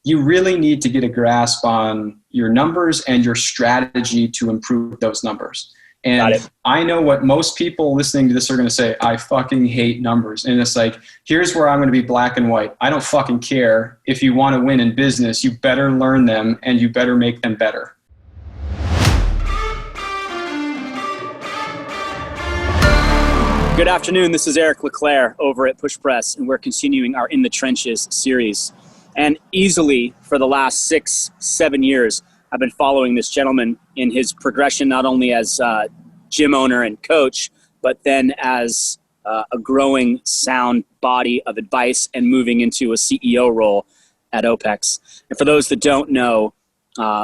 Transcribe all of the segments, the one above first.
you really need to get a grasp on your numbers and your strategy to improve those numbers. Got And it. I know what most people listening to this are going to say: I fucking hate numbers. And it's like, here's where I'm going to be black and white. I don't fucking care. If you want to win in business, you better learn them and you better make them better. Good afternoon. This is Eric LeClaire over at Push Press, and we're continuing our In the Trenches series. And easily for the last 6-7 years, I've been following this gentleman in his progression, not only as a gym owner and coach, but then as a growing sound body of advice and moving into a CEO role at OPEX. And for those that don't know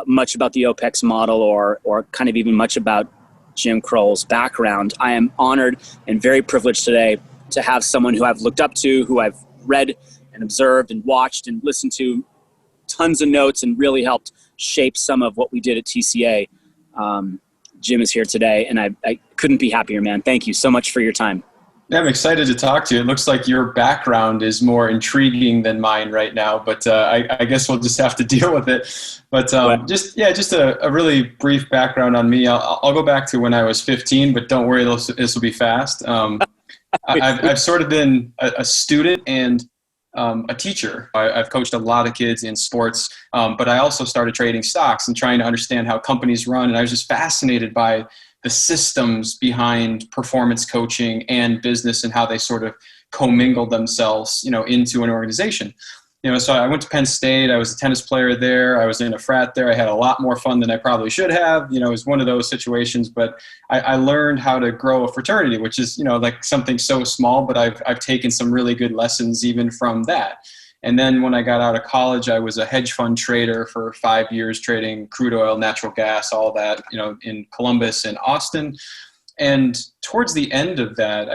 much about the OPEX model or kind of even much about Jim Crowell's background, I am honored and very privileged today to have someone who I've looked up to, who I've read and observed and watched and listened to tons of notes and really helped shape some of what we did at TCA. Jim is here today, and I couldn't be happier, man. Thank you so much for your time. Yeah, I'm excited to talk to you. It looks like your background is more intriguing than mine right now, but I guess we'll just have to deal with it. But just a really brief background on me. I'll go back to when I was 15, but don't worry, this will be fast. I've sort of been a student and a teacher. I've coached a lot of kids in sports, but I also started trading stocks and trying to understand how companies run. And I was just fascinated by the systems behind performance coaching and business and how they sort of commingle themselves, into an organization. So I went to Penn State. I was a tennis player there. I was in a frat there. I had a lot more fun than I probably should have. It was one of those situations, but I learned how to grow a fraternity, which is, like something so small, but I've taken some really good lessons even from that. And then when I got out of college, I was a hedge fund trader for 5 years, trading crude oil, natural gas, all that, in Columbus and Austin. And towards the end of that,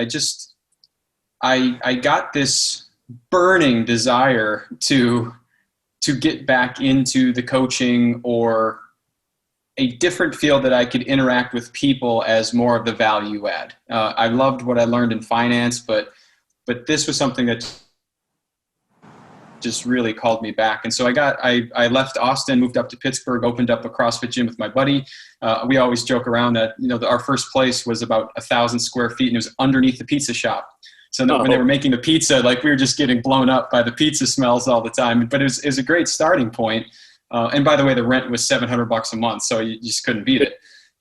I got this burning desire to get back into the coaching or a different field that I could interact with people as more of the value add. I loved what I learned in finance, but this was something that just really called me back. And so I left Austin, moved up to Pittsburgh, opened up a CrossFit gym with my buddy. We always joke around that, our first place was about 1,000 square feet and it was underneath the pizza shop. So when they were making the pizza, like we were just getting blown up by the pizza smells all the time, but it was a great starting point. And by the way, the rent was $700 a month. So you just couldn't beat it.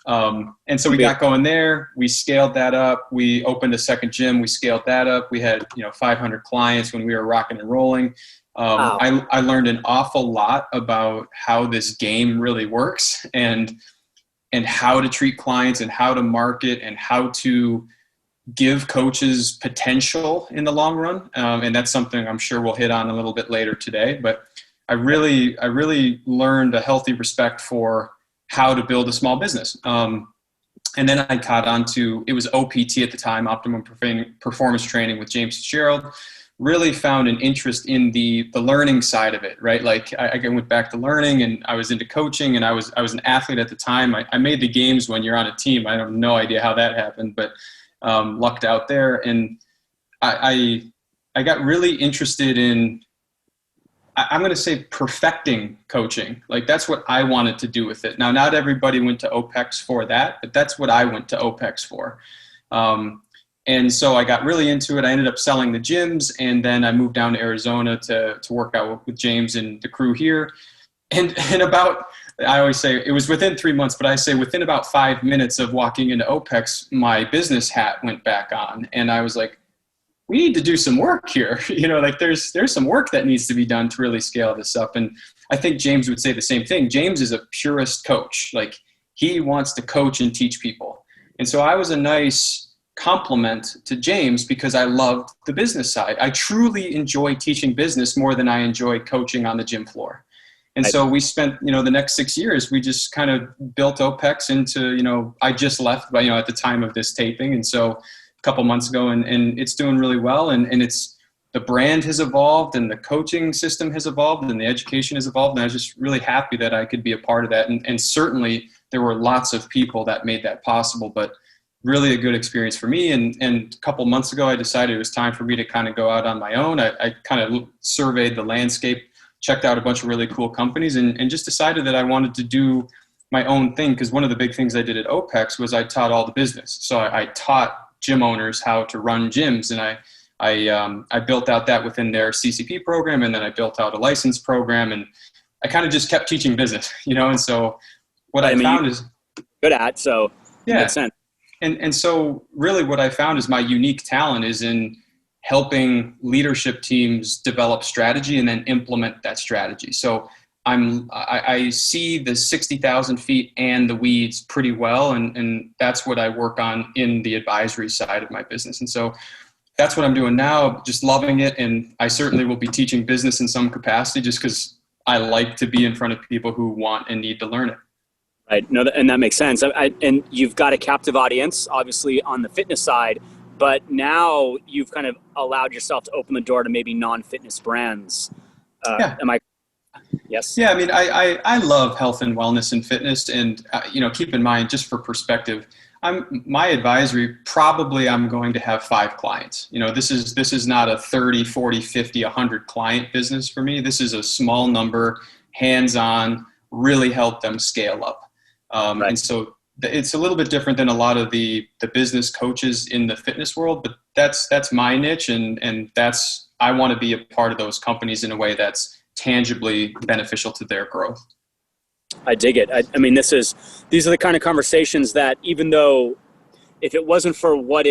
And so we got going there. We scaled that up. We opened a second gym. We scaled that up. We had, 500 clients when we were rocking and rolling. Wow. I learned an awful lot about how this game really works and how to treat clients and how to market and how to give coaches potential in the long run. And that's something I'm sure we'll hit on a little bit later today, but I really learned a healthy respect for how to build a small business. And then I caught on to, it was OPT at the time, Optimum Performance Training with James Fitzgerald. Really found an interest in the learning side of it, right? Like I went back to learning and I was into coaching and I was an athlete at the time. I made the games when you're on a team. I have no idea how that happened, but lucked out there. And I got really interested in, I'm going to say, perfecting coaching. Like that's what I wanted to do with it. Now, not everybody went to OPEX for that, but that's what I went to OPEX for. And so I got really into it. I ended up selling the gyms, and then I moved down to Arizona to work out with James and the crew here. And about, I always say it was within 3 months, but I say within about 5 minutes of walking into OPEX, my business hat went back on. And I was like, we need to do some work here. Like there's some work that needs to be done to really scale this up. And I think James would say the same thing. James is a purist coach. Like he wants to coach and teach people. And so I was a nice compliment to James because I loved the business side. I truly enjoy teaching business more than I enjoy coaching on the gym floor. And so we spent, the next 6 years, we just kind of built OPEX into, I just left, at the time of this taping. And so a couple months ago and it's doing really well. And it's, the brand has evolved and the coaching system has evolved and the education has evolved. And I was just really happy that I could be a part of that. And certainly there were lots of people that made that possible, but really a good experience for me. And a couple months ago, I decided it was time for me to kind of go out on my own. I kind of surveyed the landscape checked out a bunch of really cool companies, and just decided that I wanted to do my own thing. Because one of the big things I did at OPEX was I taught all the business. So I taught gym owners how to run gyms, and I built out that within their CCP program, and then I built out a license program, and I kind of just kept teaching business, and so what I found is good at, so yeah, it makes sense. And so really what I found is my unique talent is in helping leadership teams develop strategy and then implement that strategy. So I see the 60,000 feet and the weeds pretty well. And that's what I work on in the advisory side of my business. And so that's what I'm doing now, just loving it. And I certainly will be teaching business in some capacity just because I like to be in front of people who want and need to learn it. Right. No, and that makes sense. And you've got a captive audience, obviously, on the fitness side, but now you've kind of allowed yourself to open the door to maybe non-fitness brands. Yeah. Yes? Yeah. I mean, I love health and wellness and fitness. And, keep in mind, just for perspective, my advisory, probably I'm going to have 5 clients. This is not a 30, 40, 50, 100 client business for me. This is a small number, hands-on, really help them scale up. Right. And so it's a little bit different than a lot of the business coaches in the fitness world, but that's my niche. And I want to be a part of those companies in a way that's tangibly beneficial to their growth. I dig it. I mean, these are the kind of conversations that, even though if it wasn't for what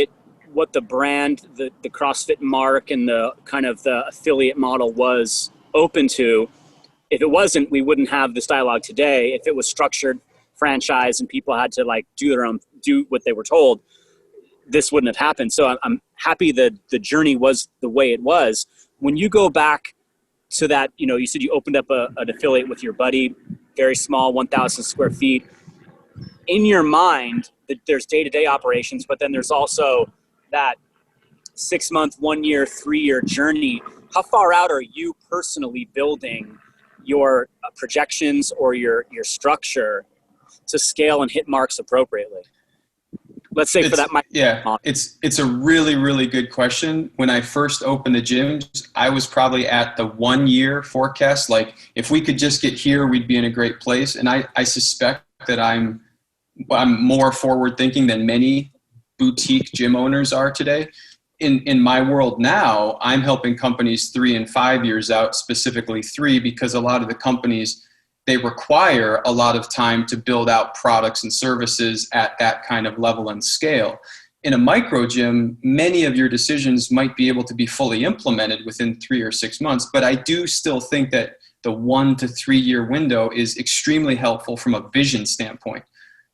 the brand, the CrossFit mark and the kind of the affiliate model was open to, if it wasn't, we wouldn't have this dialogue today. If it was structured franchise and people had to do what they were told, this wouldn't have happened. So I'm happy that the journey was the way it was. When you go back to that, you said you opened up an affiliate with your buddy, very small, 1,000 square feet. In your mind, there's day-to-day operations, but then there's also that 6-month, 1 year, 3-year journey. How far out are you personally building your projections or your structure to scale and hit marks appropriately? Let's say it's a really, really good question. When I first opened the gyms, I was probably at the 1 year forecast. Like, if we could just get here, we'd be in a great place. And I suspect that I'm more forward thinking than many boutique gym owners are today. In my world now, I'm helping companies 3 and 5 years out, specifically 3, because a lot of the companies, they require a lot of time to build out products and services at that kind of level and scale. In a micro gym, many of your decisions might be able to be fully implemented within 3 or 6 months, but I do still think that the 1 to 3 year window is extremely helpful from a vision standpoint.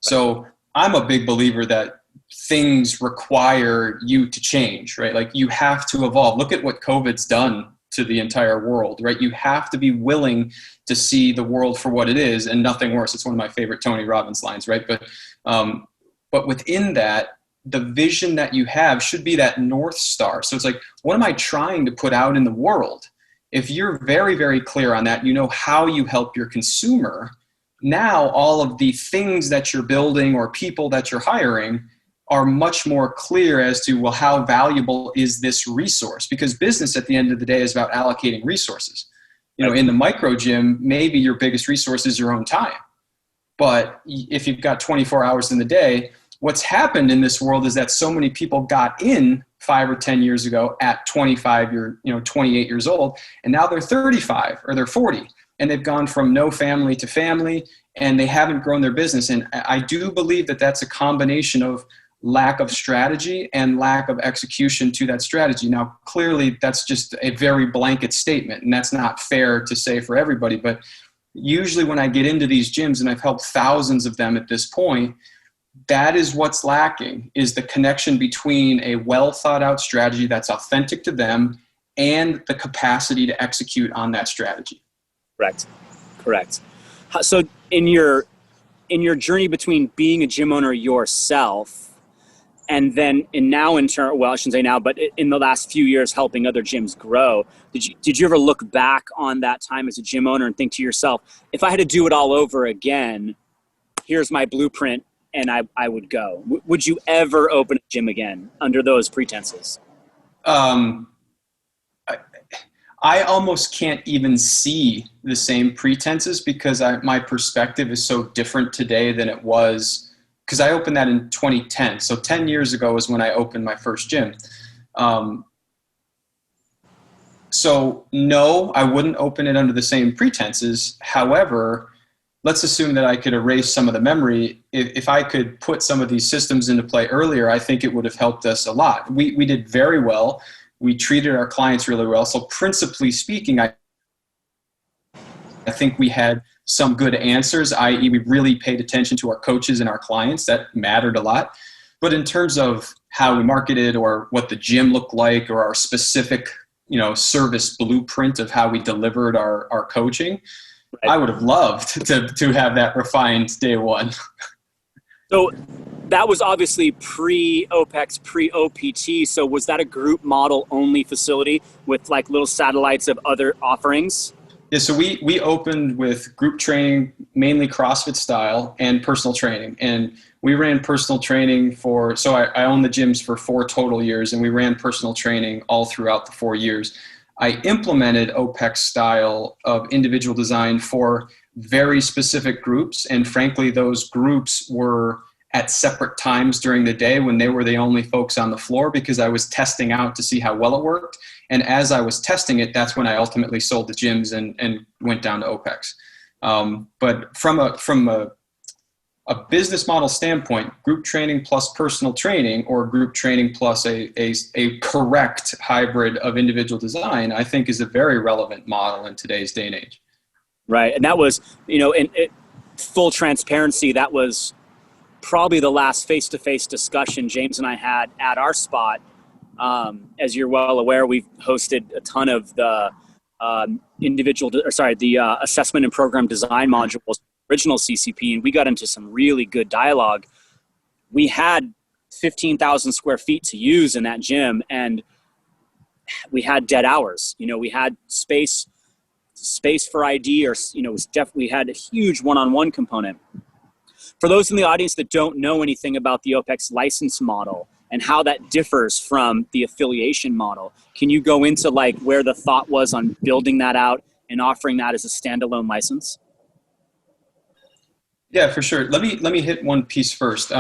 So I'm a big believer that things require you to change, right? Like, you have to evolve. Look at what COVID's done to the entire world, right? You have to be willing to see the world for what it is and nothing worse. It's one of my favorite Tony Robbins lines, right? But within that, the vision that you have should be that North Star. So it's like, what am I trying to put out in the world? If you're very, very clear on that, how you help your consumer. Now, all of the things that you're building or people that you're hiring are much more clear as to, well, how valuable is this resource? Because business at the end of the day is about allocating resources. In the micro gym, maybe your biggest resource is your own time. But if you've got 24 hours in the day, what's happened in this world is that so many people got in 5 or 10 years ago at 25, 28 years old, and now they're 35 or they're 40, and they've gone from no family to family, and they haven't grown their business. And I do believe that that's a combination of lack of strategy and lack of execution to that strategy. Now, clearly, that's just a very blanket statement, and that's not fair to say for everybody. But usually when I get into these gyms, and I've helped thousands of them at this point, that is what's lacking, is the connection between a well thought out strategy that's authentic to them and the capacity to execute on that strategy. Correct. So in your journey between being a gym owner yourself and then in turn, well, I shouldn't say now, but in the last few years helping other gyms grow, did you ever look back on that time as a gym owner and think to yourself, if I had to do it all over again, here's my blueprint, and I would go? Would you ever open a gym again under those pretenses? I almost can't even see the same pretenses because my perspective is so different today than it was, because I opened that in 2010. So 10 years ago is when I opened my first gym. So no, I wouldn't open it under the same pretenses. However, let's assume that I could erase some of the memory. If I could put some of these systems into play earlier, I think it would have helped us a lot. We did very well. We treated our clients really well. So principally speaking, I think we had some good answers, i.e. we really paid attention to our coaches and our clients. That mattered a lot. But in terms of how we marketed or what the gym looked like or our specific, service blueprint of how we delivered our coaching, I would have loved to have that refined day one. So that was obviously pre-OPEX, pre-OPT. So was that a group model only facility with like little satellites of other offerings? Yeah, so we opened with group training, mainly CrossFit style, and personal training. And we ran personal training I owned the gyms for 4 total years, and we ran personal training all throughout the 4 years. I implemented OPEX style of individual design for very specific groups. And frankly, those groups were at separate times during the day when they were the only folks on the floor, because I was testing out to see how well it worked. And as I was testing it, that's when I ultimately sold the gyms and went down to OPEX. But from a business model standpoint, group training plus personal training, or group training plus a correct hybrid of individual design, I think is a very relevant model in today's day and age. Right. And that was, in full transparency, that was probably the last face-to-face discussion James and I had at our spot. As you're well aware, we've hosted a ton of the assessment and program design modules, original CCP, and we got into some really good dialogue. We had 15,000 square feet to use in that gym, and we had dead hours. We had space for ID, or we had a huge one-on-one component. For those in the audience that don't know anything about the OPEX license model and how that differs from the affiliation model, can you go into like where the thought was on building that out and offering that as a standalone license? Yeah, for sure. Let me hit one piece first.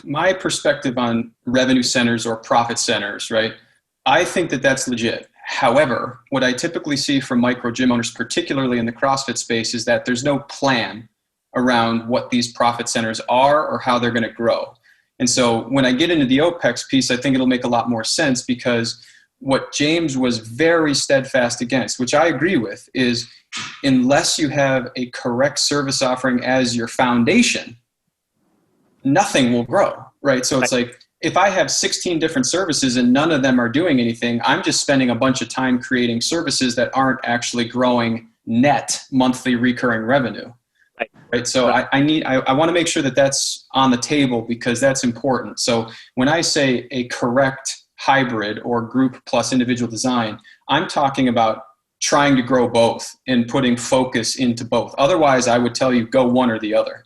My perspective on revenue centers or profit centers, right? I think that that's legit. However, what I typically see from micro gym owners, particularly in the CrossFit space, is that there's no plan around what these profit centers are or how they're going to grow. And so when I get into the OPEX piece, I think it'll make a lot more sense, because what James was very steadfast against, which I agree with, is unless you have a correct service offering as your foundation, nothing will grow, right? So it's like, if I have 16 different services and none of them are doing anything, I'm just spending a bunch of time creating services that aren't actually growing net monthly recurring revenue. Right. So I want to make sure that that's on the table, because that's important. So when I say a correct hybrid or group plus individual design, I'm talking about trying to grow both and putting focus into both. Otherwise, I would tell you go one or the other,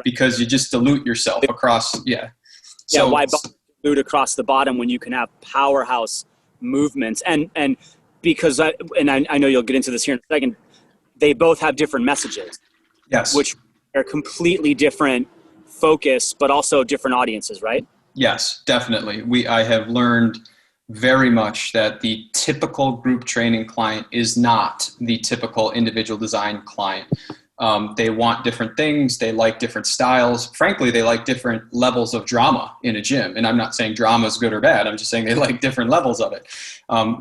because you just dilute yourself across. Yeah. So, why dilute across the bottom when you can have powerhouse movements? And because I know you'll get into this here in a second, they both have different messages. Yes. Which are completely different focus, but also different audiences, right? Yes, definitely. I have learned very much that the typical group training client is not the typical individual design client. They want different things. They like different styles. Frankly, they like different levels of drama in a gym. And I'm not saying drama is good or bad. I'm just saying they like different levels of it.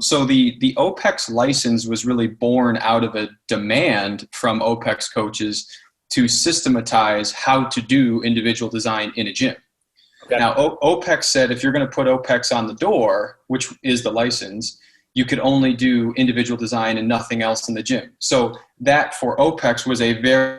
So the OPEX license was really born out of a demand from OPEX coaches to systematize how to do individual design in a gym. Okay. Now, OPEX said if you're going to put OPEX on the door, which is the license, you could only do individual design and nothing else in the gym. So that for OPEX was a very,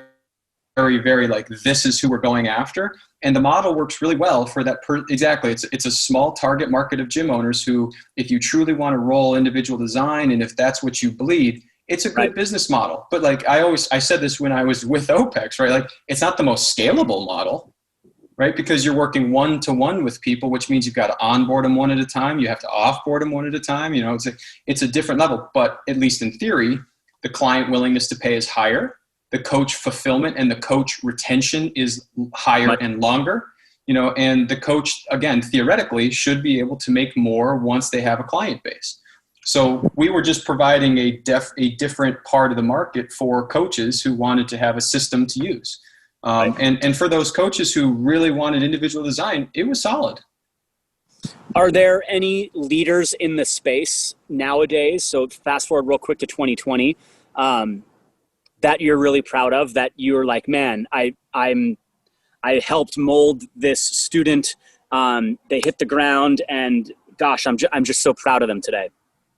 very, very like, this is who we're going after. And the model works really well for that. Exactly. It's a small target market of gym owners who, if you truly want to roll individual design, and if that's what you bleed, it's a good business model. But like I said this when I was with OPEX, right? Like it's not the most scalable model. right? Because you're working one-to-one with people, which means you've got to onboard them one at a time. You have to offboard them one at a time. You know, it's a different level, but at least in theory, the client willingness to pay is higher. The coach fulfillment and the coach retention is higher and longer, you know, and the coach, again, theoretically should be able to make more once they have a client base. So we were just providing a different part of the market for coaches who wanted to have a system to use. And for those coaches who really wanted individual design, it was solid. Are there any leaders in the space nowadays? So fast forward real quick to 2020, that you're really proud of, that you're like, man, I helped mold this student. They hit the ground, and gosh, I'm just so proud of them today.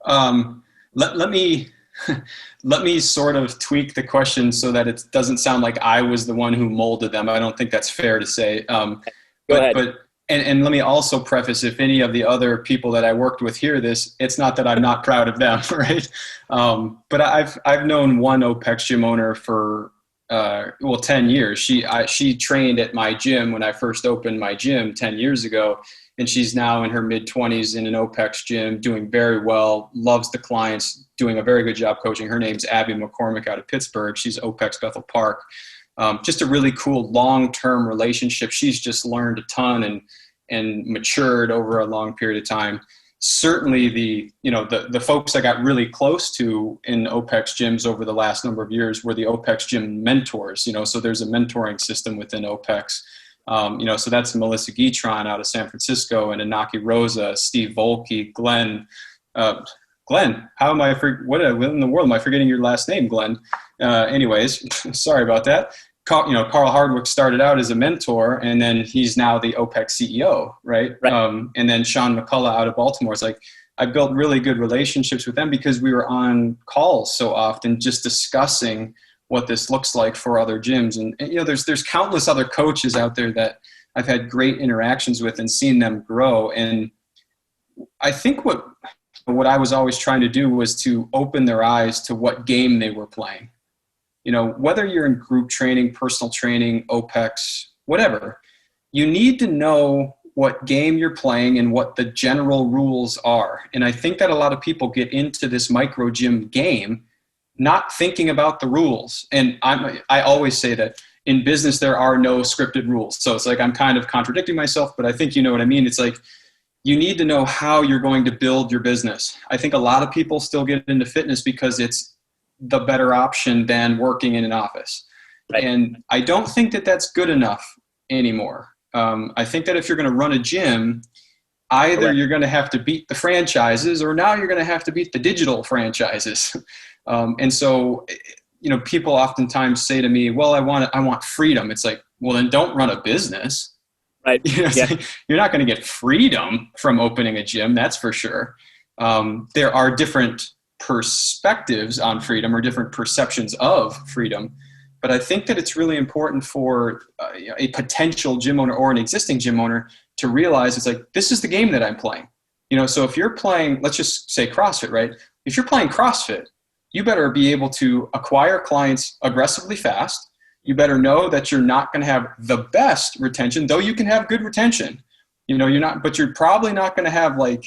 Let me sort of tweak the question so that it doesn't sound like I was the one who molded them. I don't think that's fair to say. Go ahead. And let me also preface, if any of the other people that I worked with hear this, it's not that I'm not proud of them, right? But I've known one OPEX gym owner for 10 years. She trained at my gym when I first opened my gym 10 years ago. And she's now in her mid-20s in an OPEX gym, doing very well, loves the clients, doing a very good job coaching. Her name's Abby McCormick out of Pittsburgh. She's OPEX Bethel Park. Just a really cool long-term relationship. She's just learned a ton and matured over a long period of time. Certainly the folks I got really close to in OPEX gyms over the last number of years were the OPEX gym mentors, you know, so there's a mentoring system within OPEX. So that's Melissa Guitron out of San Francisco, and Inaki Rosa, Steve Volke, Glenn, how am I, what in the world am I forgetting your last name, Glenn? Anyways, sorry about that. Carl Hardwick started out as a mentor, and then he's now the OPEX CEO, right? And then Sean McCullough out of Baltimore. It's like, I built really good relationships with them because we were on calls so often, just discussing what this looks like for other gyms. And you know, there's countless other coaches out there that I've had great interactions with and seen them grow. And I think what I was always trying to do was to open their eyes to what game they were playing. You know, whether you're in group training, personal training, OPEX, whatever, you need to know what game you're playing and what the general rules are. And I think that a lot of people get into this micro gym game not thinking about the rules. And I always say that in business, there are no scripted rules. So it's like, I'm kind of contradicting myself, but I think you know what I mean. It's like, you need to know how you're going to build your business. I think a lot of people still get into fitness because it's the better option than working in an office. Right. And I don't think that that's good enough anymore. I think that if you're going to run a gym, either you're going to have to beat the franchises, or now you're going to have to beat the digital franchises. And so, you know, people oftentimes say to me, well, I want freedom. It's like, well, then don't run a business. Right. You know, you're not going to get freedom from opening a gym. That's for sure. There are different perspectives on freedom, or different perceptions of freedom. But I think that it's really important for a potential gym owner or an existing gym owner to realize it's like, this is the game that I'm playing. You know, so if you're playing, let's just say CrossFit, right? If you're playing CrossFit, you better be able to acquire clients aggressively fast. You better know that you're not going to have the best retention, though you can have good retention. You know, but you're probably not going to have like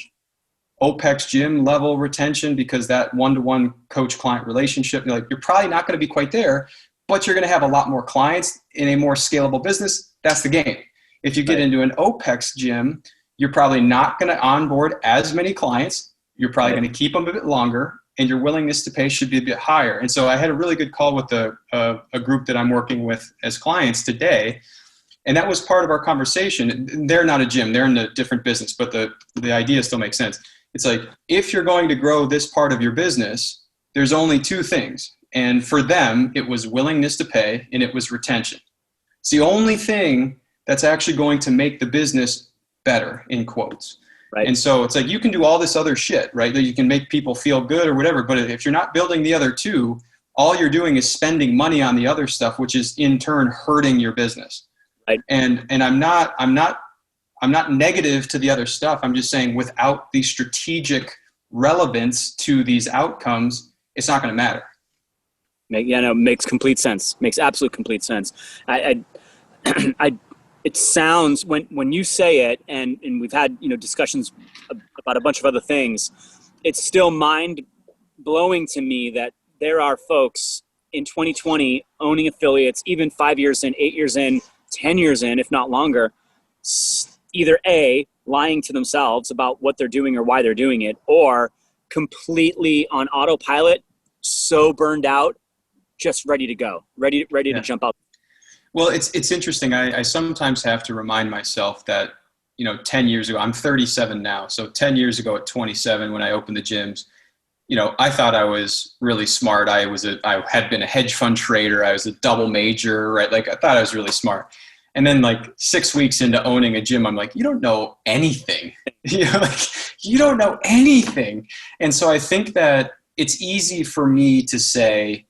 OPEX gym level retention, because that one-to-one coach-client relationship, you're probably not going to be quite there, but you're going to have a lot more clients in a more scalable business. That's the game. If you get into an OPEX gym, you're probably not going to onboard as many clients. You're probably going to keep them a bit longer, and your willingness to pay should be a bit higher. And so I had a really good call with a group that I'm working with as clients today. And that was part of our conversation. They're not a gym, they're in a different business, but the idea still makes sense. It's like, if you're going to grow this part of your business, there's only two things. And for them, it was willingness to pay, and it was retention. It's the only thing that's actually going to make the business better, in quotes. Right. And so it's like, you can do all this other shit, right? That you can make people feel good or whatever. But if you're not building the other two, all you're doing is spending money on the other stuff, which is in turn hurting your business. Right. And I'm not negative to the other stuff. I'm just saying, without the strategic relevance to these outcomes, it's not going to matter. Makes complete sense. Makes absolute complete sense. It sounds, when you say it, and we've had, discussions about a bunch of other things, it's still mind blowing to me that there are folks in 2020 owning affiliates, even 5 years in, 8 years in, 10 years in, if not longer, either A, lying to themselves about what they're doing or why they're doing it, or completely on autopilot, so burned out, just ready to go, ready to jump out. Well, it's interesting. I sometimes have to remind myself that, 10 years ago, I'm 37 now. So 10 years ago at 27, when I opened the gyms, I thought I was really smart. I had been a hedge fund trader. I was a double major, right? Like I thought I was really smart. And then like 6 weeks into owning a gym, I'm like, you don't know anything. You don't know anything. And so I think that it's easy for me to say,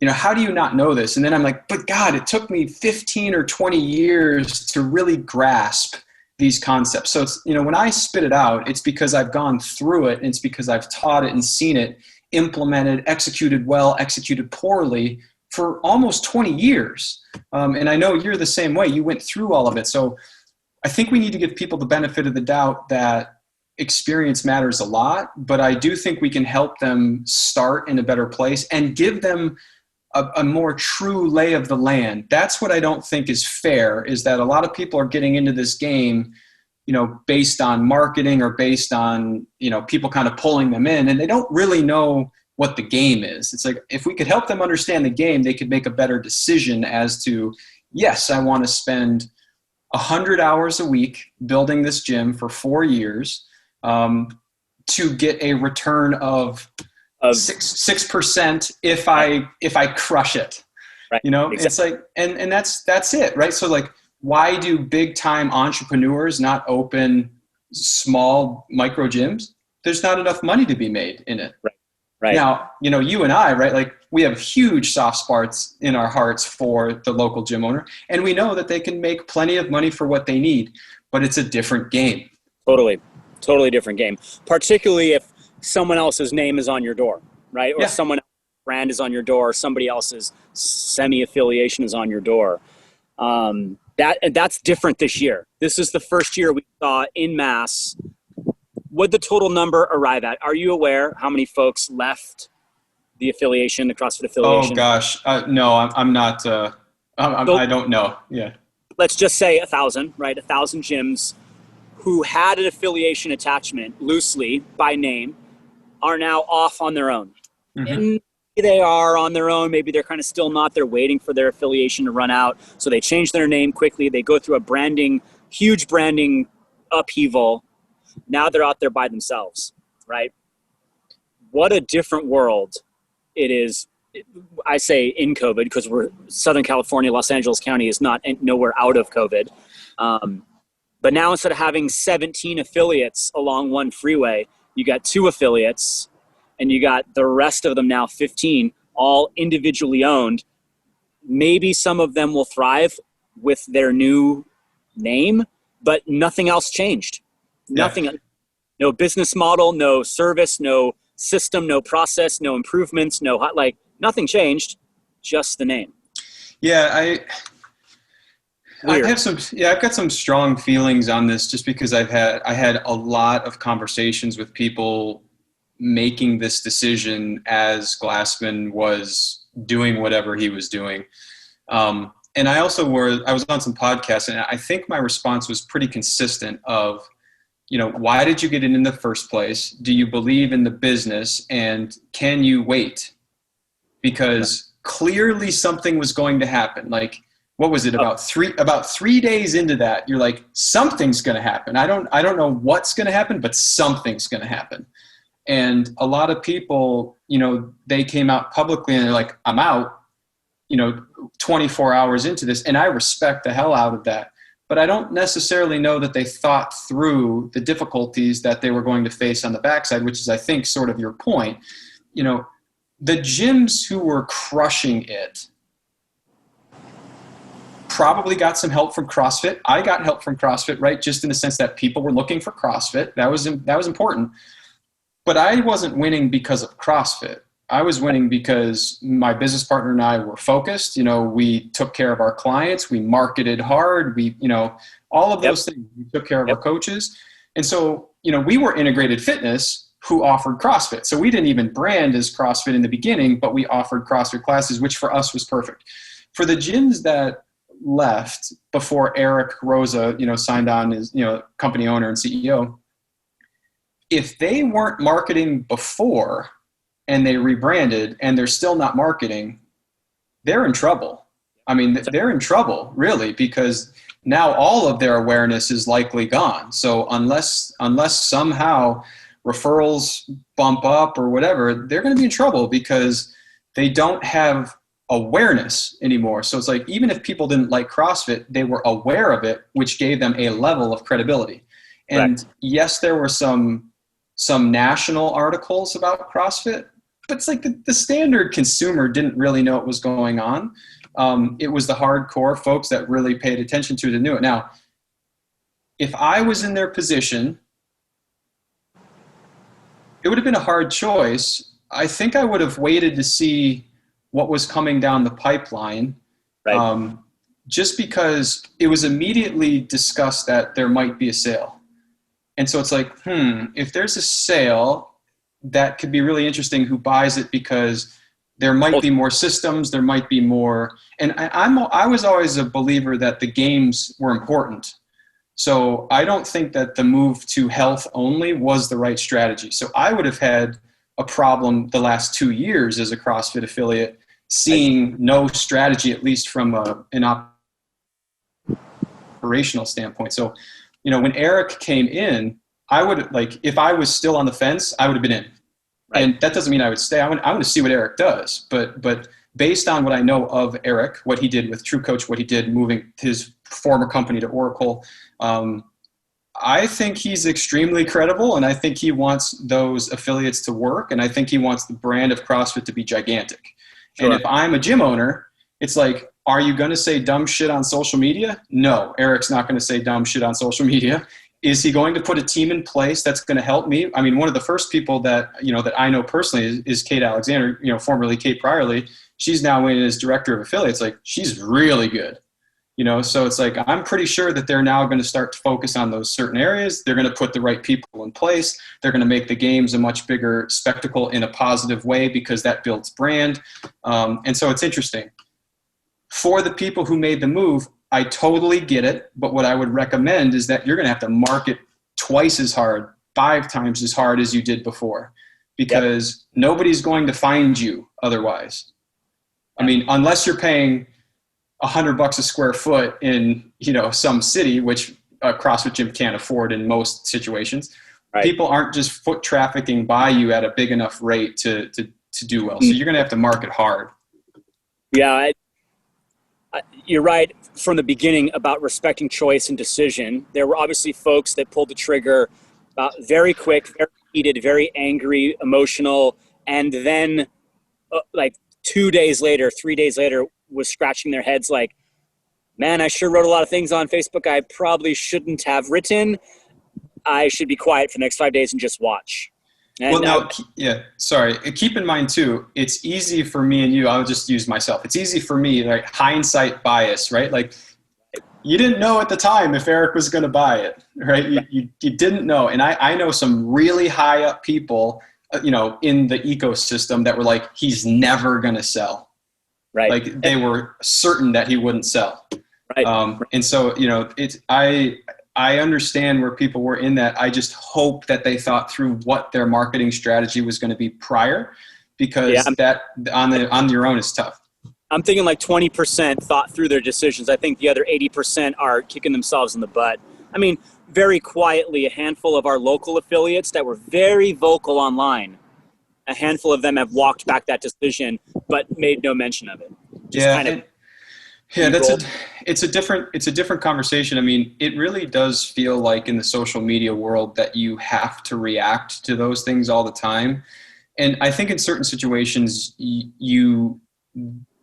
how do you not know this? And then I'm like, but God, it took me 15 or 20 years to really grasp these concepts. So it's, when I spit it out, it's because I've gone through it. And it's because I've taught it and seen it implemented, executed well, executed poorly for almost 20 years. And I know you're the same way. You went through all of it. So I think we need to give people the benefit of the doubt that experience matters a lot, but I do think we can help them start in a better place and give them a more true lay of the land. That's what I don't think is fair, is that a lot of people are getting into this game, based on marketing or based on, people kind of pulling them in, and they don't really know what the game is. It's like, if we could help them understand the game, they could make a better decision as to, yes, I want to spend 100 hours a week building this gym for 4 years to get a return of 6% if I crush it. Right. Exactly. It's like, and that's it, right? So like, why do big time entrepreneurs not open small micro gyms? There's not enough money to be made in it. Right. Now, you and I, right? Like, we have huge soft spots in our hearts for the local gym owner, and we know that they can make plenty of money for what they need, but it's a different game. Totally different game. Particularly if someone else's name is on your door, right? Or someone else's brand is on your door, or somebody else's semi-affiliation is on your door. That's different this year. This is the first year we saw in mass. Would the total number arrive at? Are you aware how many folks left the affiliation, the CrossFit affiliation? Oh gosh, no, I'm not. I don't know. Yeah. Let's just say 1,000, right? 1,000 gyms who had an affiliation attachment loosely by name are now off on their own. Mm-hmm. And they are on their own. Maybe they're kind of still not. They're waiting for their affiliation to run out. So they change their name quickly. They go through a huge branding upheaval. Now they're out there by themselves, right? What a different world it is. I say in COVID because we're Southern California, Los Angeles County is nowhere out of COVID. But now instead of having 17 affiliates along one freeway, you got 2 affiliates and you got the rest of them now 15, all individually owned. Maybe some of them will thrive with their new name, but nothing else changed. Nothing, no business model, no service, no system, no process, no improvements, nothing changed, just the name. Yeah, I've got some strong feelings on this just because I had a lot of conversations with people making this decision as Glassman was doing whatever he was doing. And I was on some podcasts, and I think my response was pretty consistent of, why did you get in the first place? Do you believe in the business? And can you wait? Because clearly something was going to happen. Like, what was it, about 3 days into that, you're like, something's going to happen. I don't know what's going to happen, but something's going to happen. And a lot of people, they came out publicly and they're like, I'm out, 24 hours into this. And I respect the hell out of that. But I don't necessarily know that they thought through the difficulties that they were going to face on the backside, which is, I think, sort of your point. The gyms who were crushing it probably got some help from CrossFit. I got help from CrossFit, right? Just in the sense that people were looking for CrossFit. That was important. But I wasn't winning because of CrossFit. I was winning because my business partner and I were focused. You know, we took care of our clients, we marketed hard, we, you know, all of those things. We took care of our coaches. And so, you know, we were Integrated Fitness who offered CrossFit. So we didn't even brand as CrossFit in the beginning, but we offered CrossFit classes, which for us was perfect. For the gyms that left before Eric Rosa, you know, signed on as, you know, company owner and CEO, if they weren't marketing before and they rebranded and they're still not marketing, they're in trouble. I mean, they're in trouble really, because now all of their awareness is likely gone. So unless somehow referrals bump up or whatever, they're going to be in trouble because they don't have awareness anymore. So it's like, even if people didn't like CrossFit, they were aware of it, which gave them a level of credibility. And yes, there were some national articles about CrossFit, but it's like the standard consumer didn't really know what was going on. It was the hardcore folks that really paid attention to it and knew it. Now, if I was in their position, it would have been a hard choice. I think I would have waited to see what was coming down the pipeline, just because it was immediately discussed that there might be a sale. And so it's like, if there's a sale, that could be really interesting who buys it, because there might be more systems, there might be more. And I was always a believer that the games were important. So I don't think that the move to health only was the right strategy. So I would have had a problem the last 2 years as a CrossFit affiliate, seeing no strategy, at least from an operational standpoint. So, you know, when Eric came in, I would, like, if I was still on the fence, I would have been in. And that doesn't mean I would stay. I want to see what Eric does. But based on what I know of Eric, what he did with True Coach, what he did moving his former company to Oracle, I think he's extremely credible, and I think he wants those affiliates to work, and I think he wants the brand of CrossFit to be gigantic. Sure. And if I'm a gym owner, it's like, are you going to say dumb shit on social media? No, Eric's not going to say dumb shit on social media. Is he going to put a team in place that's going to help me? I mean, one of the first people that, you know, that I know personally is Kate Alexander, you know, formerly Kate Pryorly. She's now in as director of affiliates. Like, she's really good, you know? So it's like, I'm pretty sure that they're now going to start to focus on those certain areas. They're going to put the right people in place. They're going to make the games a much bigger spectacle in a positive way, because that builds brand. And so it's interesting. For the people who made the move, I totally get it, but what I would recommend is that you're going to have to market twice as hard, 5 times as hard as you did before, because nobody's going to find you otherwise. I mean, unless you're paying $100 a square foot in, you know, some city, which a CrossFit gym can't afford in most situations. People aren't just foot trafficking by you at a big enough rate to do well. So you're going to have to market hard. Yeah, you're right from the beginning about respecting choice and decision. There were obviously folks that pulled the trigger very quick, very heated, very angry, emotional, and then like 2 days later, 3 days later, was scratching their heads like, man, I sure wrote a lot of things on Facebook I probably shouldn't have written. I should be quiet for the next 5 days and just watch. And well, now, sorry. Keep in mind too, it's easy for me and you, I'll just use myself. It's easy for me, like hindsight bias, right? Like, you didn't know at the time if Eric was going to buy it, right? You didn't know. And I know some really high up people, you know, in the ecosystem that were like, he's never going to sell. Right. Like, they were certain that he wouldn't sell. Right. And so, you know, I understand where people were in that. I just hope that they thought through what their marketing strategy was going to be prior, because that on your own is tough. I'm thinking like 20% thought through their decisions. I think the other 80% are kicking themselves in the butt. I mean, very quietly, a handful of our local affiliates that were very vocal online, a handful of them have walked back that decision, but made no mention of it. It's a different conversation. I mean, it really does feel like in the social media world that you have to react to those things all the time. And I think in certain situations,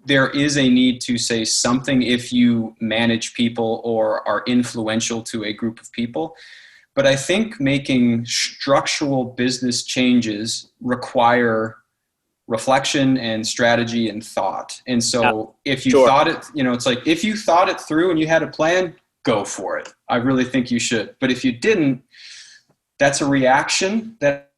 there is a need to say something if you manage people or are influential to a group of people. But I think making structural business changes require reflection and strategy and thought. And so if you sure. thought it, it's like, if you thought it through and you had a plan, go for it. I really think you should. But if you didn't, that's a reaction that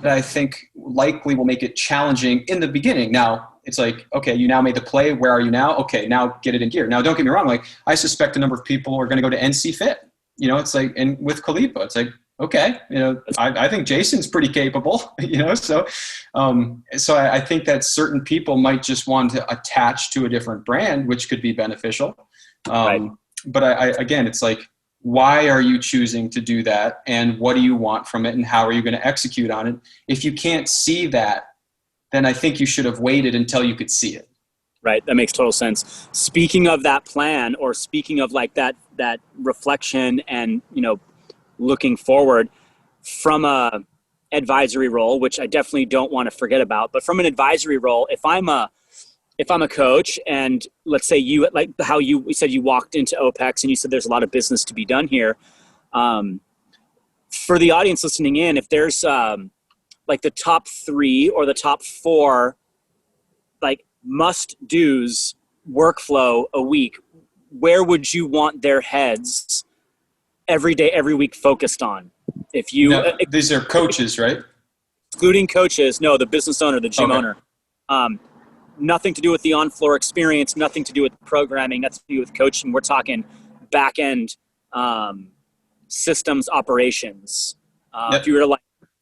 I think likely will make it challenging in the beginning. Now, it's like, okay, you now made the play. Where are you now? Okay, now get it in gear. Now, don't get me wrong. Like, I suspect a number of people are going to go to NC Fit. It's like, and with Kalipa, it's like, okay, I think Jason's pretty capable, so I think that certain people might just want to attach to a different brand, which could be beneficial. But again, it's like, why are you choosing to do that? And what do you want from it? And how are you going to execute on it? If you can't see that, then I think you should have waited until you could see it. Right. That makes total sense. Speaking of that plan, or speaking of like that reflection and, looking forward from a advisory role, which I definitely don't want to forget about, but from an advisory role, if I'm a coach, and let's say you, like how you said you walked into OPEX and you said there's a lot of business to be done here. For the audience listening in, if there's like the top 3 or the top 4, like must-dos workflow a week, where would you want their heads every day, every week focused on? If you these are coaches, right? Excluding coaches, no, the business owner, the gym owner. Nothing to do with the on-floor experience, nothing to do with programming, nothing to do with coaching. We're talking back-end systems operations. If you were to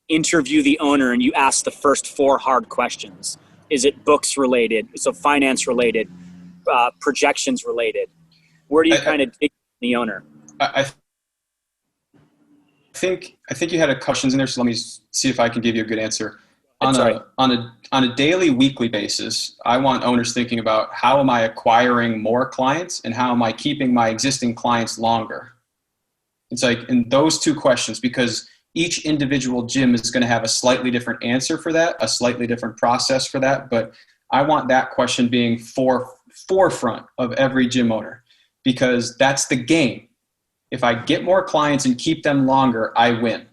interview the owner and you ask the first 4 hard questions, is it books related? So finance related, projections related? Where do you kind of dig the owner? I think you had a questions in there, so let me see if I can give you a good answer. On a daily, weekly basis, I want owners thinking about, how am I acquiring more clients and how am I keeping my existing clients longer? It's like in those 2 questions, because each individual gym is going to have a slightly different answer for that, a slightly different process for that. But I want that question being forefront of every gym owner, because that's the game. If I get more clients and keep them longer, I win.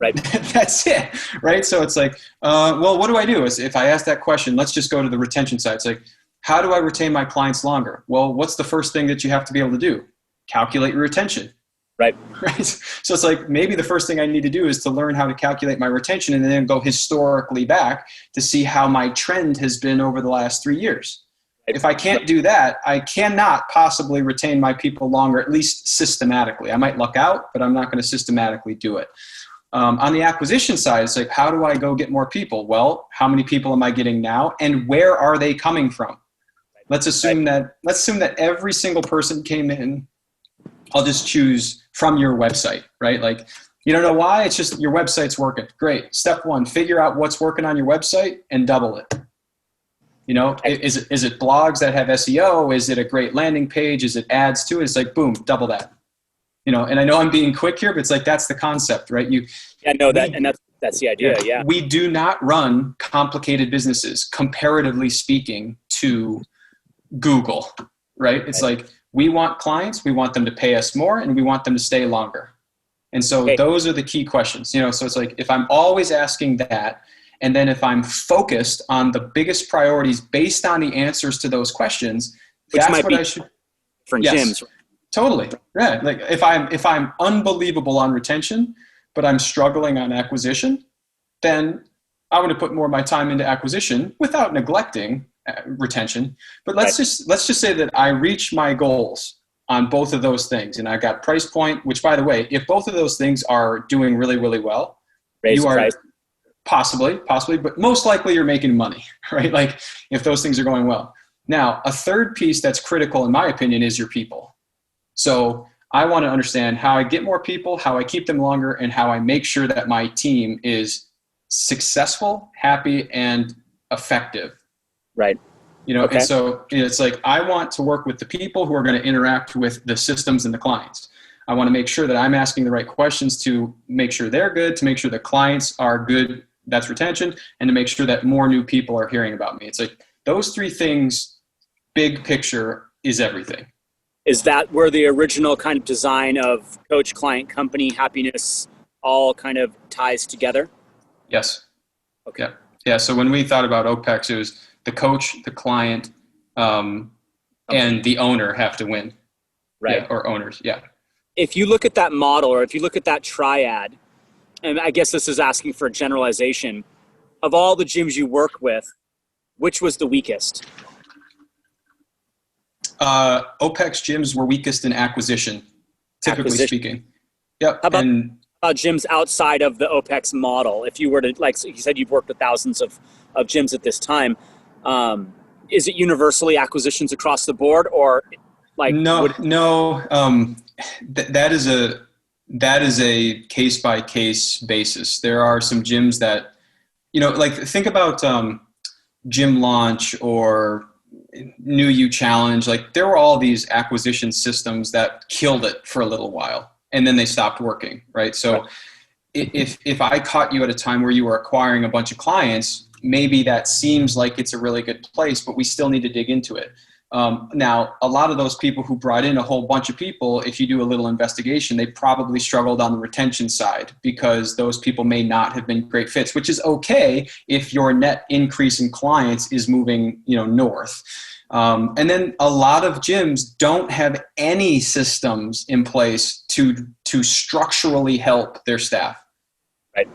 Right. That's it. Right. So it's like, well, what do I do? If I ask that question, let's just go to the retention side. It's like, how do I retain my clients longer? Well, what's the first thing that you have to be able to do? Calculate your retention. Right. So it's like, maybe the first thing I need to do is to learn how to calculate my retention, and then go historically back to see how my trend has been over the last 3 years. If I can't do that, I cannot possibly retain my people longer, at least systematically. I might luck out, but I'm not going to systematically do it. On the acquisition side, it's like, how do I go get more people? Well, how many people am I getting now, and where are they coming from? Let's assume that every single person came in. I'll just choose from your website, right? Like, you don't know why, it's just your website's working. Great. Step 1, figure out what's working on your website and double it. Is it blogs that have SEO? Is it a great landing page? Is it ads to it? It's like, boom, double that. And I know I'm being quick here, but it's like, that's the concept, right? That's the idea. Yeah. We do not run complicated businesses, comparatively speaking, to Google, right? It's like, we want clients, we want them to pay us more, and we want them to stay longer. And so those are the key questions, so it's like, if I'm always asking that, and then if I'm focused on the biggest priorities based on the answers to those questions, which that's might what be I should. Different gyms. Totally. Yeah. Like if I'm unbelievable on retention, but I'm struggling on acquisition, then I want to put more of my time into acquisition without neglecting retention. But let's just say that I reach my goals on both of those things, and I got price point. Which, by the way, if both of those things are doing really, really well, raise the price. Possibly, but most likely you're making money, right? Like if those things are going well. Now, a third piece that's critical, in my opinion, is your people. So I want to understand how I get more people, how I keep them longer, and how I make sure that my team is successful, happy, and effective. Right. And so it's like, I want to work with the people who are going to interact with the systems and the clients. I want to make sure that I'm asking the right questions to make sure they're good, to make sure the clients are good, that's retention, and to make sure that more new people are hearing about me. It's like those 3 things, big picture, is everything. Is that where the original kind of design of coach, client, company, happiness all kind of ties together? Yes. Okay. Yeah. Yeah. So when we thought about OPEX, it was the coach, the client, and the owner have to win. Right. Yeah. Or owners. Yeah. If you look at that model, or if you look at that triad, and I guess this is asking for a generalization, of all the gyms you work with, which was the weakest? OPEX gyms were weakest in acquisition, typically speaking. Yep. How about gyms outside of the OPEX model? If you were to, like you said, you've worked with thousands of gyms at this time. Is it universally acquisitions across the board, or like no? That is a case by case basis. There are some gyms that, like think about Gym Launch or New You Challenge. Like there were all these acquisition systems that killed it for a little while, and then they stopped working, right? So if I caught you at a time where you were acquiring a bunch of clients, maybe that seems like it's a really good place, but we still need to dig into it. Now, a lot of those people who brought in a whole bunch of people, if you do a little investigation, they probably struggled on the retention side because those people may not have been great fits, which is okay if your net increase in clients is moving, north. And then a lot of gyms don't have any systems in place to structurally help their staff. Right.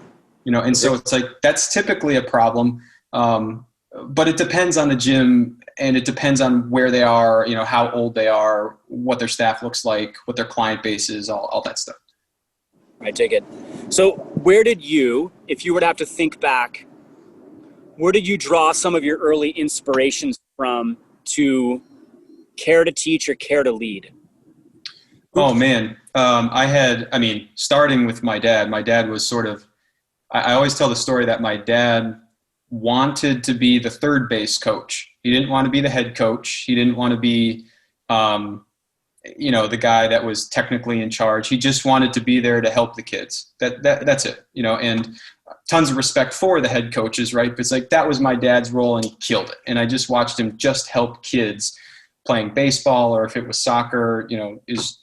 And so it's like, that's typically a problem. But it depends on the gym, and it depends on where they are, how old they are, what their staff looks like, what their client base is, all that stuff. I take it. So where did you, if you were to have to think back, where did you draw some of your early inspirations from to care to teach or care to lead? Oh man. Starting with my dad was sort of, I always tell the story that my dad wanted to be the third base coach. He didn't want to be the head coach. He didn't want to be, the guy that was technically in charge. He just wanted to be there to help the kids. That's it, and tons of respect for the head coaches, right? But it's like, that was my dad's role and he killed it. And I just watched him just help kids playing baseball, or if it was soccer,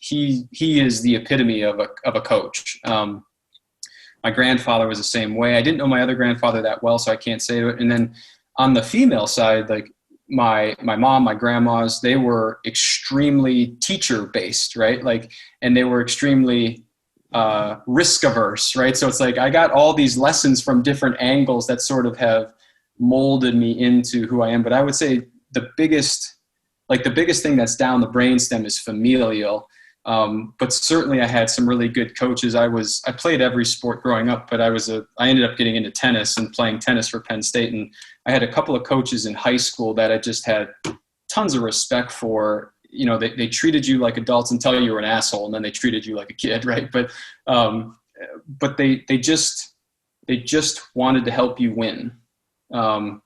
he is the epitome of a coach. My grandfather was the same way. I didn't know my other grandfather that well, so I can't say it. And then on the female side, like my mom, my grandmas, they were extremely teacher based, right? Like, and they were extremely risk averse, right? So it's like I got all these lessons from different angles that sort of have molded me into who I am. But I would say the biggest thing that's down the brainstem is familial. But certainly I had some really good coaches. I played every sport growing up, but I ended up getting into tennis and playing tennis for Penn State. And I had a couple of coaches in high school that I just had tons of respect for. They treated you like adults until you were an asshole, and then they treated you like a kid, right? But they just wanted to help you win. And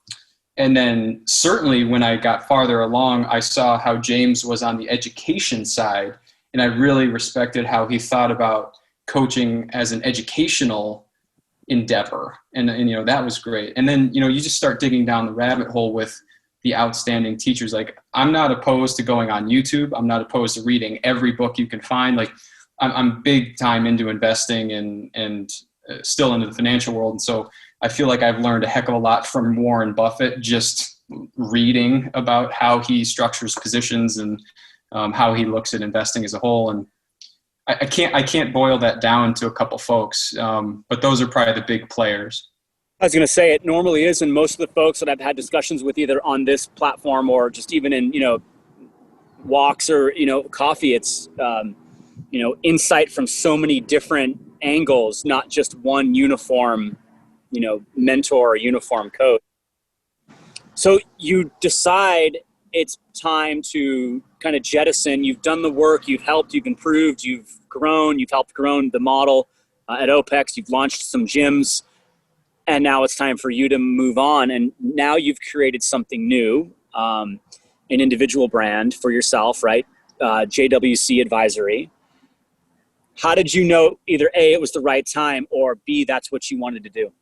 then certainly when I got farther along, I saw how James was on the education side. And I really respected how he thought about coaching as an educational endeavor. And that was great. And then, you just start digging down the rabbit hole with the outstanding teachers. Like, I'm not opposed to going on YouTube. I'm not opposed to reading every book you can find. Like, I'm big time into investing and still into the financial world. And so I feel like I've learned a heck of a lot from Warren Buffett, just reading about how he structures positions and how he looks at investing as a whole. And I can't boil that down to a couple folks, but those are probably the big players. I was going to say, it normally is, and most of the folks that I've had discussions with, either on this platform or just even in walks or coffee, it's insight from so many different angles, not just one uniform mentor or uniform coach. So you decide it's time to kind of jettison. You've done the work, you've helped, you've improved, you've grown, you've helped grow the model at OPEX, you've launched some gyms, and now it's time for you to move on. And now you've created something new, an individual brand for yourself, right? JWC Advisory. How did you know either A, it was the right time, or B, that's what you wanted to do?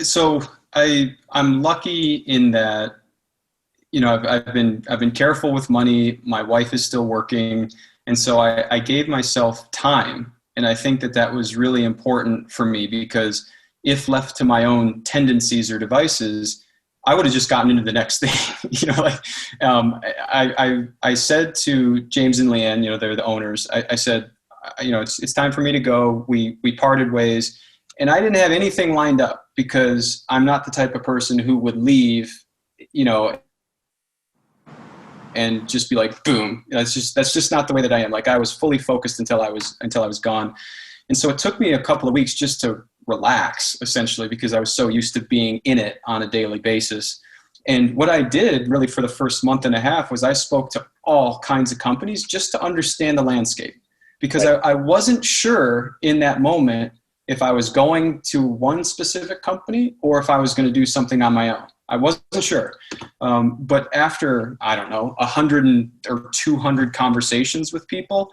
So I'm lucky in that, I've been careful with money. My wife is still working. And so I gave myself time. And I think that was really important for me because, if left to my own tendencies or devices, I would have just gotten into the next thing. I said to James and Leanne, they're the owners. I said, it's time for me to go. We parted ways, and I didn't have anything lined up because I'm not the type of person who would leave, and just be like, boom. That's just not the way that I am. Like, I was fully focused until I was gone. And so it took me a couple of weeks just to relax, essentially, because I was so used to being in it on a daily basis. And what I did really for the first month and a half was I spoke to all kinds of companies just to understand the landscape, because I wasn't sure in that moment if I was going to one specific company or if I was going to do something on my own. I wasn't sure. But after, 100 or 200 conversations with people,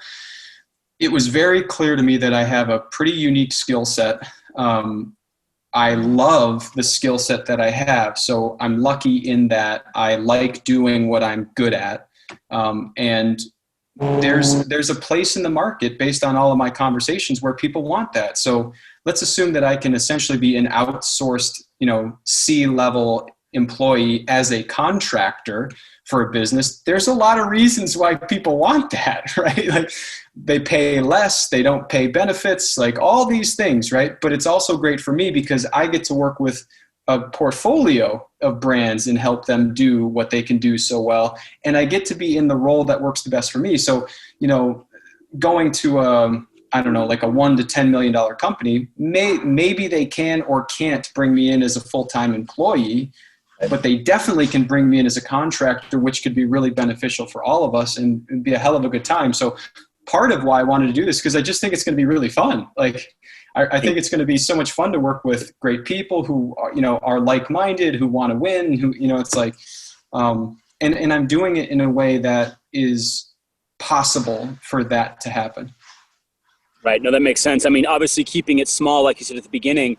it was very clear to me that I have a pretty unique skill set. I love the skill set that I have. So I'm lucky in that I like doing what I'm good at. And there's a place in the market based on all of my conversations where people want that. So let's assume that I can essentially be an outsourced, C-level employee as a contractor for a business. There's a lot of reasons why people want that, right? Like, they pay less, they don't pay benefits, like all these things, right? But it's also great for me because I get to work with a portfolio of brands and help them do what they can do so well. And I get to be in the role that works the best for me. So, going to like a $1 to $10 million company, maybe they can or can't bring me in as a full-time employee, but they definitely can bring me in as a contractor, which could be really beneficial for all of us and be a hell of a good time. So part of why I wanted to do this, because I just think it's going to be really fun. Like, I think it's going to be so much fun to work with great people who are like-minded, who want to win, who, it's like, and I'm doing it in a way that is possible for that to happen. Right. No, that makes sense. I mean, obviously keeping it small, like you said at the beginning,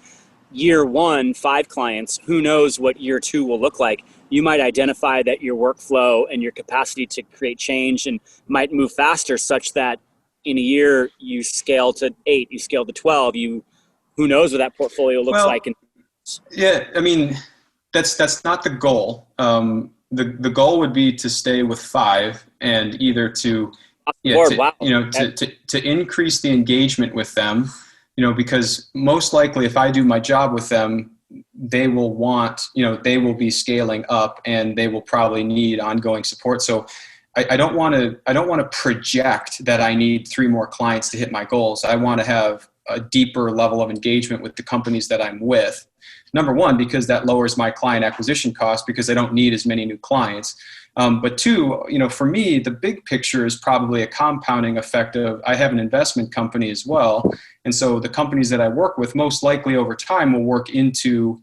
year 1, 5 clients, who knows what year 2 will look like. You might identify that your workflow and your capacity to create change and might move faster such that in a year you scale to 8, you scale to 12, who knows what that portfolio looks like. Yeah. I mean, that's not the goal. The goal would be to stay with 5 and either to increase the engagement with them, because most likely if I do my job with them, they will want, they will be scaling up and they will probably need ongoing support. So I don't want to project that I need 3 more clients to hit my goals. I want to have a deeper level of engagement with the companies that I'm with. Number 1, because that lowers my client acquisition cost because I don't need as many new clients. But 2, for me, the big picture is probably a compounding effect of, I have an investment company as well. And so the companies that I work with most likely over time will work into,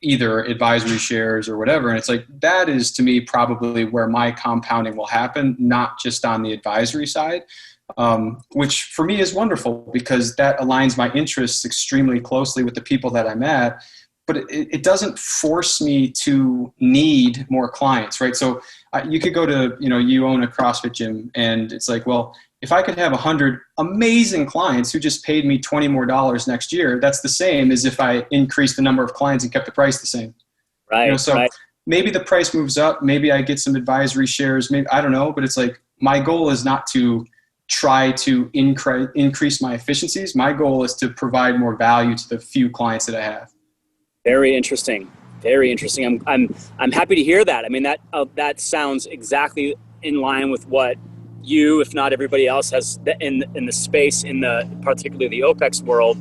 either advisory shares or whatever. And it's like, that is to me probably where my compounding will happen, not just on the advisory side, which for me is wonderful because that aligns my interests extremely closely with the people that I'm at. But it doesn't force me to need more clients, right? So you could go to, you own a CrossFit gym and it's like, well, if I could have 100 amazing clients who just paid me $20 more next year, that's the same as if I increased the number of clients and kept the price the same. Right. So maybe the price moves up, maybe I get some advisory shares, maybe, I don't know, but it's like, my goal is not to try to increase my efficiencies. My goal is to provide more value to the few clients that I have. Very interesting. Very interesting. I'm happy to hear that. I mean, that sounds exactly in line with what you, if not everybody else, has in the space, in the particularly the OPEX world,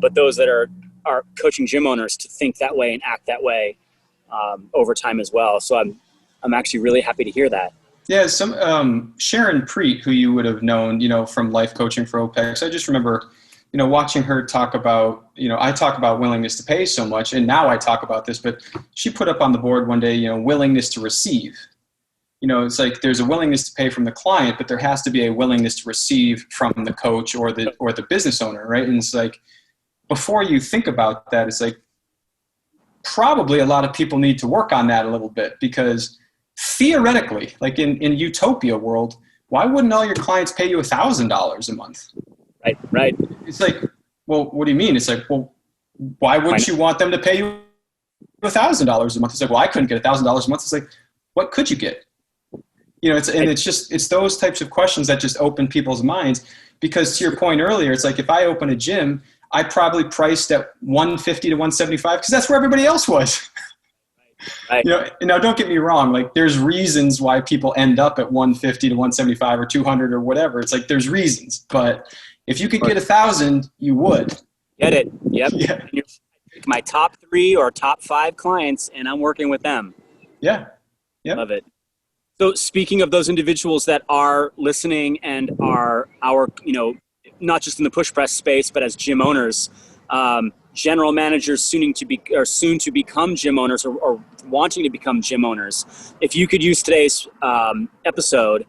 but those that are coaching gym owners to think that way and act that way over time as well. So I'm actually really happy to hear that. Yeah, some Sharon Preet, who you would have known, from life coaching for OPEX. I just remember, watching her talk about, I talk about willingness to pay so much, and now I talk about this, but she put up on the board one day, willingness to receive. It's like there's a willingness to pay from the client, but there has to be a willingness to receive from the coach or the business owner, right? And it's like, before you think about that, it's like probably a lot of people need to work on that a little bit, because theoretically, like in utopia world, why wouldn't all your clients pay you $1,000 a month? Right. It's like, well, what do you mean? It's like, well, Why wouldn't you want them to pay you $1,000 a month? It's like, well, I couldn't get $1,000 a month. It's like, what could you get? It's those types of questions that just open people's minds, because to your point earlier, it's like, if I open a gym, I probably priced at 150 to 175 because that's where everybody else was. Right. Now don't get me wrong. Like, there's reasons why people end up at 150 to 175 or 200 or whatever. It's like, there's reasons, but if you could get 1,000, you would get it. Yep. Yeah. My top 3 or top 5 clients, and I'm working with them. Yeah. Love it. So speaking of those individuals that are listening and are our, not just in the push press space, but as gym owners, general managers soon to become gym owners or wanting to become gym owners. If you could use today's episode,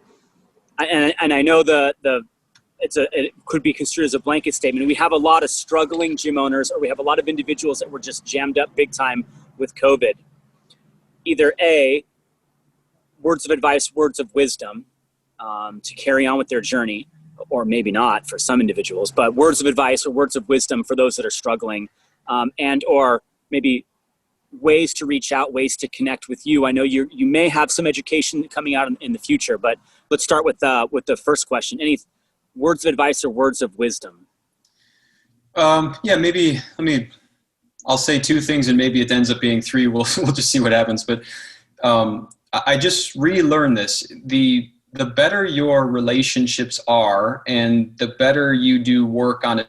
and I know it could be construed as a blanket statement. We have a lot of struggling gym owners, or we have a lot of individuals that were just jammed up big time with COVID. Either A, words of advice, words of wisdom to carry on with their journey, or maybe not for some individuals, but words of advice or words of wisdom for those that are struggling, and or maybe ways to reach out, ways to connect with you. I know you may have some education coming out in the future, but let's start with the first question. Any words of advice or words of wisdom? Maybe I'll say 2 things and maybe it ends up being 3. We'll just see what happens. But I just relearned this. The better your relationships are, and the better you do work on a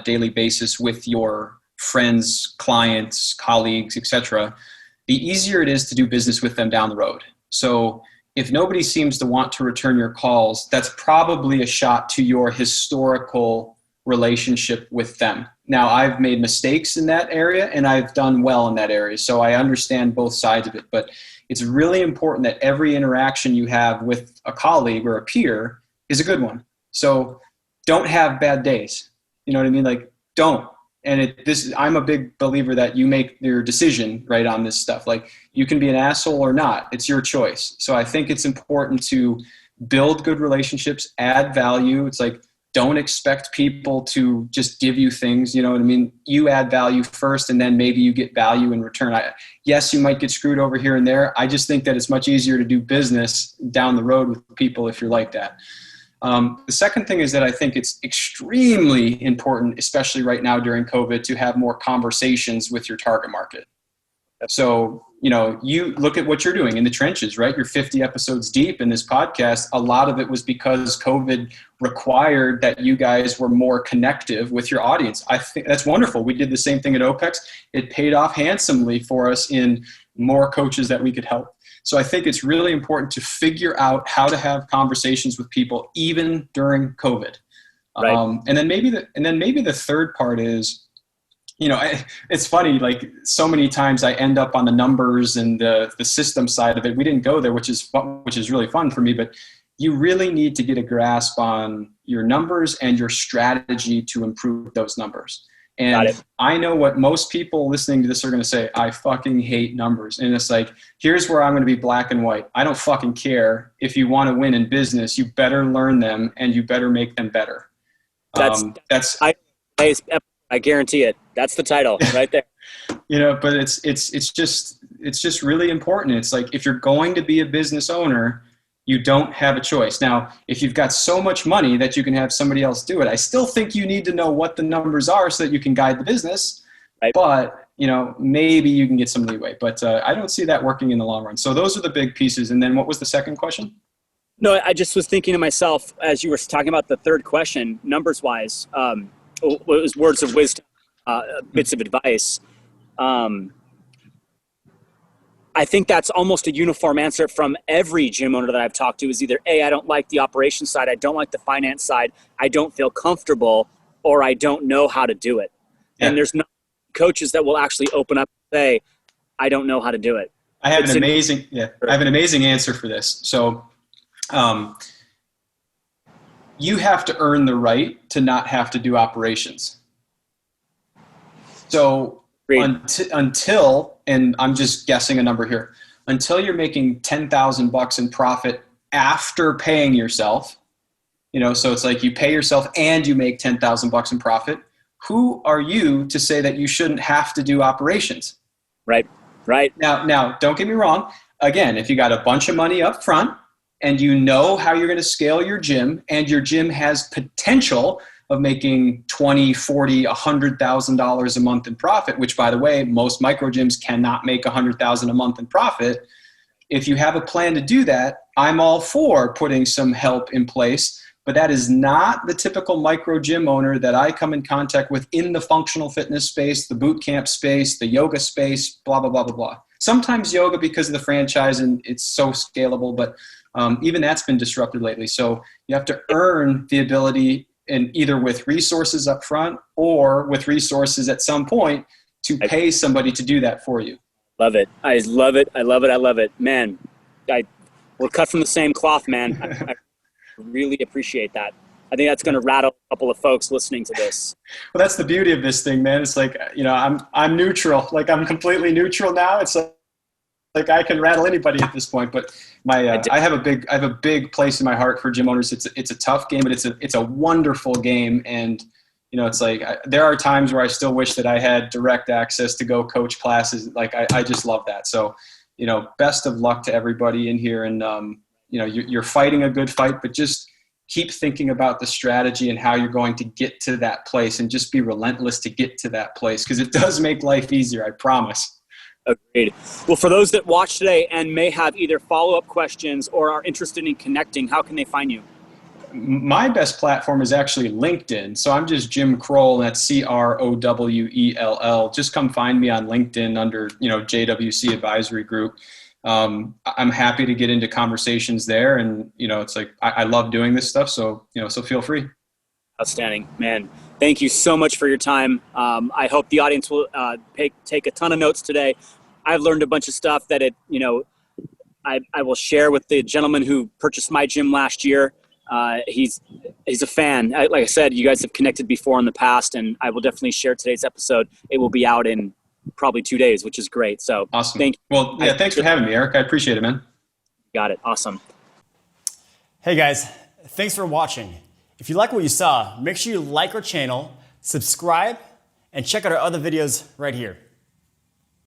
daily basis with your friends, clients, colleagues, etc., the easier it is to do business with them down the road. So if nobody seems to want to return your calls, that's probably a shot to your historical relationship with them. Now, I've made mistakes in that area and I've done well in that area, so I understand both sides of it. But it's really important that every interaction you have with a colleague or a peer is a good one. So don't have bad days. You know what I mean? Like, don't. And I'm a big believer that you make your decision right on this stuff. Like, you can be an asshole or not. It's your choice. So I think it's important to build good relationships, add value. It's like, don't expect people to just give you things. You know what I mean? You add value first, and then maybe you get value in return. Yes, you might get screwed over here and there. I just think that it's much easier to do business down the road with people if you're like that. The second thing is that I think it's extremely important, especially right now during COVID, to have more conversations with your target market. So, you look at what you're doing in the trenches, right? You're 50 episodes deep in this podcast. A lot of it was because COVID required that you guys were more connective with your audience. I think that's wonderful. We did the same thing at OPEX. It paid off handsomely for us in more coaches that we could help. So I think it's really important to figure out how to have conversations with people even during COVID. Right. And then maybe the third part is, it's funny, like, so many times I end up on the numbers and the system side of it. We didn't go there, which is really fun for me, but you really need to get a grasp on your numbers and your strategy to improve those numbers. And I know what most people listening to this are going to say: I fucking hate numbers. And it's like, here's where I'm going to be black and white. I don't fucking care. If you want to win in business, you better learn them and you better make them better. I guarantee it. That's the title right there. But it's just really important. It's like, if you're going to be a business owner, you don't have a choice. Now, if you've got so much money that you can have somebody else do it, I still think you need to know what the numbers are so that you can guide the business. Right. But, maybe you can get some leeway. But I don't see that working in the long run. So those are the big pieces. And then what was the second question? No, I just was thinking to myself, as you were talking about the third question, numbers-wise, it was words of wisdom, bits of advice. I think that's almost a uniform answer from every gym owner that I've talked to, is either A, I don't like the operations side, I don't like the finance side, I don't feel comfortable, or I don't know how to do it. Yeah. And there's no coaches that will actually open up and say, I don't know how to do it. I have an amazing answer for this. So you have to earn the right to not have to do operations. So until, and I'm just guessing a number here, until you're making $10,000 in profit after paying yourself, so it's like you pay yourself and you make $10,000 in profit. who are you to say that you shouldn't have to do operations? Right. Now, don't get me wrong. Again, if you got a bunch of money up front and you know how you're going to scale your gym, and your gym has potential of making $20, $40, $100,000 a month in profit, which, by the way, most micro gyms cannot make $100,000 a month in profit. If you have a plan to do that, I'm all for putting some help in place. But that is not the typical micro gym owner that I come in contact with in the functional fitness space, the boot camp space, the yoga space, blah, blah, blah, blah, blah. Sometimes yoga because of the franchise and it's so scalable, but even that's been disrupted lately. So you have to earn the ability, and either with resources up front or with resources at some point, to pay somebody to do that for you. Love it. I love it. I love it. I love it. Man, we're cut from the same cloth, man. I really appreciate that. I think that's going to rattle a couple of folks listening to this. Well, that's the beauty of this thing, man. It's like, I'm neutral. Like, I'm completely neutral now. It's like I can rattle anybody at this point. But I have a big place in my heart for gym owners. It's a tough game, but it's a wonderful game. And it's like there are times where I still wish that I had direct access to go coach classes. Like I just love that. So best of luck to everybody in here. And you're fighting a good fight, but just keep thinking about the strategy and how you're going to get to that place, and just be relentless to get to that place, because it does make life easier. I promise. Agreed. Well, for those that watch today and may have either follow-up questions or are interested in connecting, how can they find you? My best platform is actually LinkedIn. So I'm just Jim Crowell, and that's Crowell. Just come find me on LinkedIn under, JWC Advisory Group. I'm happy to get into conversations there, and it's like I love doing this stuff. So so feel free. Outstanding, man. Thank you so much for your time. I hope the audience will take a ton of notes today. I've learned a bunch of stuff that I will share with the gentleman who purchased my gym last year. He's a fan. Like I said, you guys have connected before in the past, and I will definitely share today's episode. It will be out in probably 2 days, which is great. So awesome. Thank you. Well, yeah, thanks for having me, Eric. I appreciate it, man. Got it. Awesome. Hey guys, thanks for watching. If you like what you saw, make sure you like our channel, subscribe, and check out our other videos right here.